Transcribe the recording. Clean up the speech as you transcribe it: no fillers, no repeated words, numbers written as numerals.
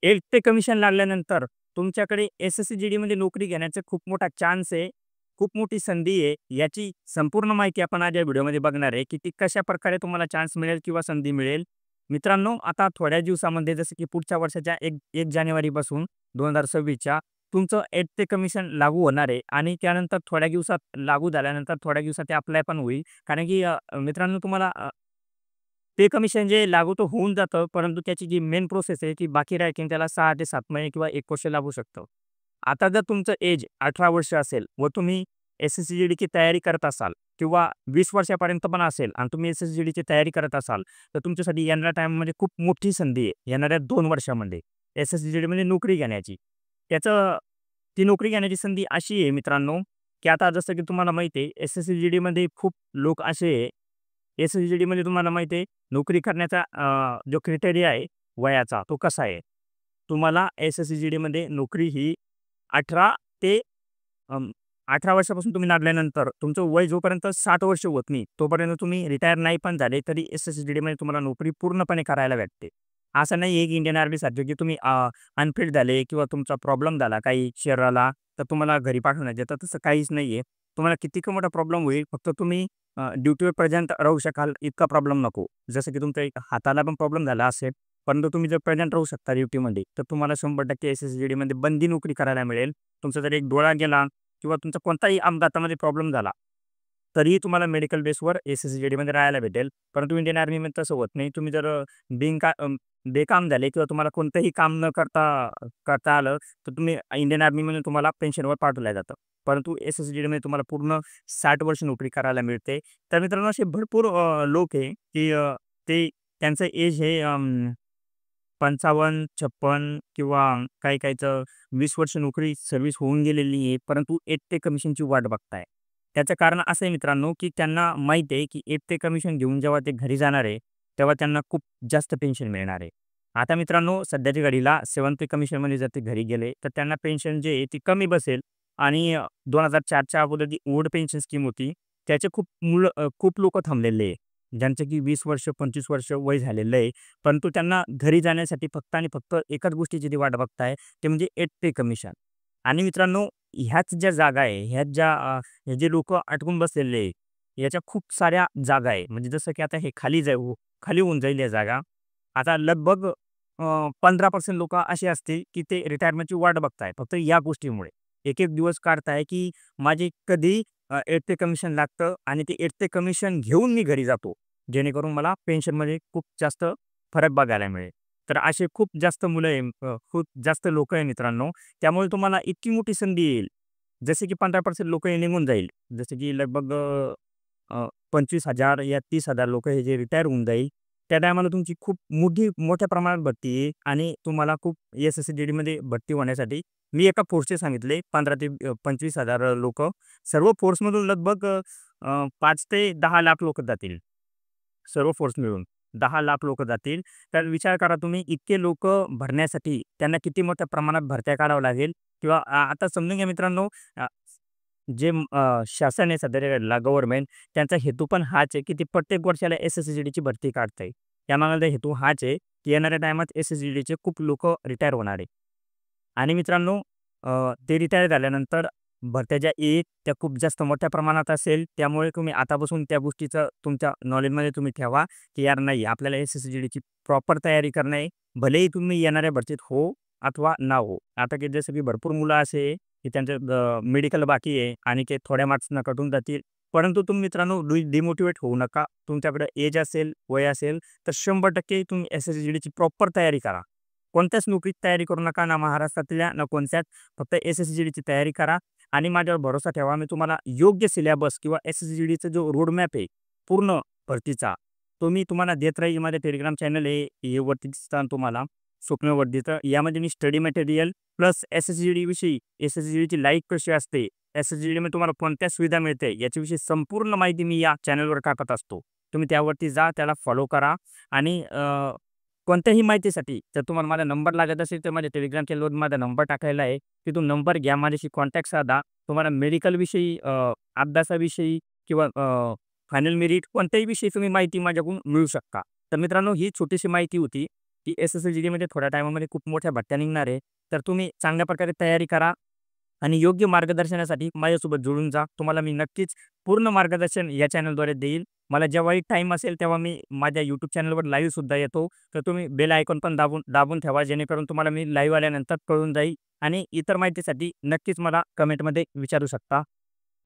एक ते कमिशन लागल्यानंतर तुमच्याकडे एस-एस-सी-जी-डीमध्ये नोकरी घेण्याचा खूप मोठा चान्स आहे. खूप मोठी संधी आहे. याची संपूर्ण माहिती आपण आज या व्हिडिओमध्ये बघणार आहे, की ती कशाप्रकारे तुम्हाला चान्स मिळेल किंवा संधी मिळेल. मित्रांनो, आता थोड्या दिवसामध्ये जसं की पुढच्या वर्षाच्या 1 जानेवारीपासून 2026च्या तुमचं 8th ते कमिशन लागू होणार आहे आणि त्यानंतर थोड्या दिवसात लागू झाल्यानंतर थोड्या दिवसात ते अप्लाय पण होईल. कारण की मित्रांनो तुम्हाला पे कमिशन जे लागू तर होऊन जातं, परंतु त्याची जी मेन प्रोसेस आहे ती बाकी राहते आणि त्याला 6 ते 7 महिने किंवा 1 वर्ष लागू शकतं. आता जर तुमचं एज 18 वर्ष असेल व तुम्ही एस-एस-सी-जी-डीची तयारी करत असाल किंवा 20 वर्षापर्यंत पण असेल आणि तुम्ही एस-एस-सी-जी-डीची तयारी करत असाल, तर तुमच्यासाठी येणाऱ्या टाईममध्ये खूप मोठी संधी आहे. येणाऱ्या 2 वर्षामध्ये एस-एस-सी-जी-डीमध्ये नोकरी घेण्याची. त्याचं ती नोकरी घेण्याची संधी अशी आहे मित्रांनो, की आता जसं की तुम्हाला माहिती आहे एस-एस-सी-जी-डीमध्ये खूप लोक असे एस-एस-सी-जी-डीमध्ये तुम्हाला माहिती आहे, नोकरी करण्याचा जो क्रायटेरिया आहे वयाचा, तो कसा आहे? तुम्हाला एस-एस-सी-जी-डीमध्ये नोकरी ही 18 ते अं, 18 वर्षापासून तुम्ही लागल्यानंतर तुमचं वय जोपर्यंत 60 वर्ष होत नाही, तोपर्यंत तुम्ही रिटायर नाही पण झाले, तरी एस-एस-सी-जी-डीमध्ये तुम्हाला नोकरी पूर्णपणे करायला भेटते. असं नाही आहे, की इंडियन आर्मीसारखं, की तुम्ही अनफिट झाले किंवा तुमचा प्रॉब्लेम झाला काही शरीराला, तर तुम्हाला घरी पाठवण्यात येतं. तसं काहीच नाही तुम्हाला किती मोठा प्रॉब्लेम होईल, फक्त तुम्ही ड्युटीवर प्रेझेंट राहू शकाल इतका प्रॉब्लेम नको. जसं की तुमच्या एक हाताला पण प्रॉब्लेम झाला असेल, परंतु तुम्ही जर प्रेझेंट राहू शकता ड्युटीमध्ये, तर तुम्हाला 100% एस-एस-सी-जी-डीमध्ये बंदी नोकरी करायला मिळेल. तुमचा जर एक डोळा गेला किंवा तुमचा कोणताही अपघातामध्ये प्रॉब्लेम झाला, तरीही तुम्हाला मेडिकल बेसवर एस-एस-सी-जी-डीमध्ये राहायला भेटेल. परंतु इंडियन आर्मीमध्ये तसं होत नाही. तुम्ही जर बेकाम झाले किंवा तुम्हाला कोणतंही काम न करता करता आलं, तर तुम्ही इंडियन आर्मीमध्ये तुम्हाला पेन्शनवर पाठवलं जातं. परंतु एस-एस-सी-जी-डीमध्ये तुम्हाला पूर्ण 60 वर्ष नोकरी करायला मिळते. तर मित्रांनो असे भरपूर लोक आहे, की ते त्यांचं एज हे 55, 56 किंवा काही-काहीचं 20 वर्ष नोकरी सर्व्हिस होऊन गेलेली आहे, परंतु 8 ते कमिशनची वाट बघताय. त्याचं कारण असं आहे मित्रांनो, की त्यांना माहीत आहे, की 8 ते कमिशन घेऊन जेव्हा ते घरी जाणार आहे, तेव्हा त्यांना खूप जास्त पेन्शन मिळणार आहे. आता मित्रांनो, सध्याच्या घडीला 7 पे कमिशनमध्ये जर ते घरी गेले, तर त्यांना पेन्शन जे आहे ती कमी बसेल आणि 2004च्या अगोदर जी ओल्ड पेन्शन स्कीम होती, त्याचे खूप लोकं थांबलेले आहे. ज्यांचं की 20 वर्ष, 25 वर्ष वय झालेलं आहे. परंतु त्यांना घरी जाण्यासाठी फक्त आणि फक्त एकाच गोष्टीची ती वाट बघताय, ते म्हणजे 8 पे कमिशन. आणि मित्रांनो, ह्याच ज्या जागा आहे, हे जे लोकं अटकून बसलेले आहे, याच्या खूप साऱ्या जागा आहे. म्हणजे जसं की आता हे खाली होऊन जाईल या जागा. आता लगभग 15% लोकं असे असतील, की ते रिटायरमेंटची वाट बघताय फक्त या गोष्टीमुळे. एक-एक दिवस काढताय, की माझे कधी 8 पे कमिशन लागतं आणि ते 8 पे कमिशन घेऊन मी घरी जातो. जेणेकरून मला पेन्शनमध्ये खूप जास्त फरक बघायला मिळेल. तर असे खूप जास्त मुलं आहे, खूप जास्त लोकं आहे मित्रांनो. त्यामुळे तुम्हाला इतकी मोठी संधी येईल. जसे की 15% लोकं हे निघून जाईल. जसे की लगभग 25,000 या 30,000 लोकं हे जे रिटायर होऊन जाईल. त्या टायमाला तुमची खूप मोठ्या प्रमाणात भरती आहे आणि तुम्हाला खूप एस-एस-सी-जी-डीमध्ये भरती होण्यासाठी मी एका पोस्टचे सांगितले 15 ते 25,000 लोकं. सर्व फोर्समधून लगभग 5 ते 10 लाख लोकं जातील. सर्व फोर्स मिळून 10 लाख लोकं जातील. तर विचार करा तुम्ही इतके लोकं भरण्यासाठी त्यांना किती मोठ्या प्रमाणात भरत्या काढावं लागेल किंवा आता समजून घ्या मित्रांनो शासन आहे सध्या गव्हर्नमेंट त्यांचा हेतू पण हाच आहे, की ते प्रत्येक वर्षाला एस-एस-सी-जी-डीची भरती काढतंय. त्यामागचा हेतू हाच आहे, की येणाऱ्या टाईमात एस-एस-सी-जी-डीचे खूप लोकं रिटायर होणार आहे. आणि मित्रांनो ते रिटायर झाल्यानंतर भरत्या ज्या येईल त्या खूप जास्त मोठ्या प्रमाणात असेल. त्यामुळे तुम्ही आतापासून त्या गोष्टीचं तुमच्या नॉलेजमध्ये तुम्ही ठेवा, की यार नाही आपल्याला एस-एस-सी-जी-डीची प्रॉपर तयारी करणे आहे. भलेही तुम्ही येणाऱ्या भरतीत हो अथवा ना हो. आता की जसं की भरपूर मुलं असे आहे, की त्यांचं मेडिकल बाकी आहे आणि ते थोड्या मार्क्सनं कटून जातील. परंतु तुम्ही मित्रांनो डिमोटिव्हेट होऊ नका. तुमच्याकडे एज असेल, वय असेल तर 100% तुम्ही एस-एस-सी-जी-डीची प्रॉपर तयारी करा. कोणत्याच नोकरीची तयारी करू नका, ना महाराष्ट्रातल्या ना कोणत्याच. फक्त एस-एस-सी-जी-डीची तयारी करा आणि माझ्यावर भरोसा ठेवा. मी तुम्हाला योग्य सिलेबस किंवा एस-एस-सी-जी-डीचा जो रोडमॅप आहे पूर्ण भरतीचा, तो मी तुम्हाला देत राहील. माझे टेलिग्राम चॅनल आहे, हे वरती दिसतं तुम्हाला स्वप्नवर्धीचं. यामध्ये मी स्टडी मटेरियल प्लस एस-एस-सी-जी-डी विषयी, एस-एस-सी-जी-डीची लाईफ कशी असते, एस-एस-सी-जी-डीमध्ये तुम्हाला कोणत्या सुविधा मिळते, याच्याविषयी संपूर्ण माहिती मी या चॅनलवर टाकत असतो. तुम्ही त्यावरती जा, त्याला फॉलो करा आणि कोणत्याही माहितीसाठी जर तुम्हाला माझा नंबर लागत असेल, तर माझ्या टेलिग्राम चॅनलवर माझा नंबर टाकलेला आहे. तिथून नंबर घ्या, माझ्याशी कॉन्टॅक्ट साधा. तुम्हाला मेडिकलविषयी, अभ्यासाविषयी किंवा फायनल मेरिट कोणत्याही विषयी तुम्ही माहिती माझ्याकडून मिळू शकता. तर मित्रांनो, ही छोटीशी माहिती होती. की SSC-GDमध्ये थोड्या टायमामध्ये खूप मोठ्या भरत्या निघणार आहे. तर तुम्ही चांगल्या प्रकारे तयारी करा आणि योग्य मार्गदर्शनासाठी माझ्यासोबत जोडून जा. तुम्हाला मी नक्कीच पूर्ण मार्गदर्शन या चॅनलद्वारे देईल. मला जेव्हाही टाईम असेल तेव्हा मी माझ्या YouTube चॅनलवर लाईव्हसुद्धा येतो. तर तुम्ही बेल आयकॉन पण दाबून दाबून ठेवा, जेणेकरून तुम्हाला मी लाईव्ह आल्यानंतर कळून जाईल आणि इतर माहितीसाठी नक्कीच मला कमेंटमध्ये विचारू शकता.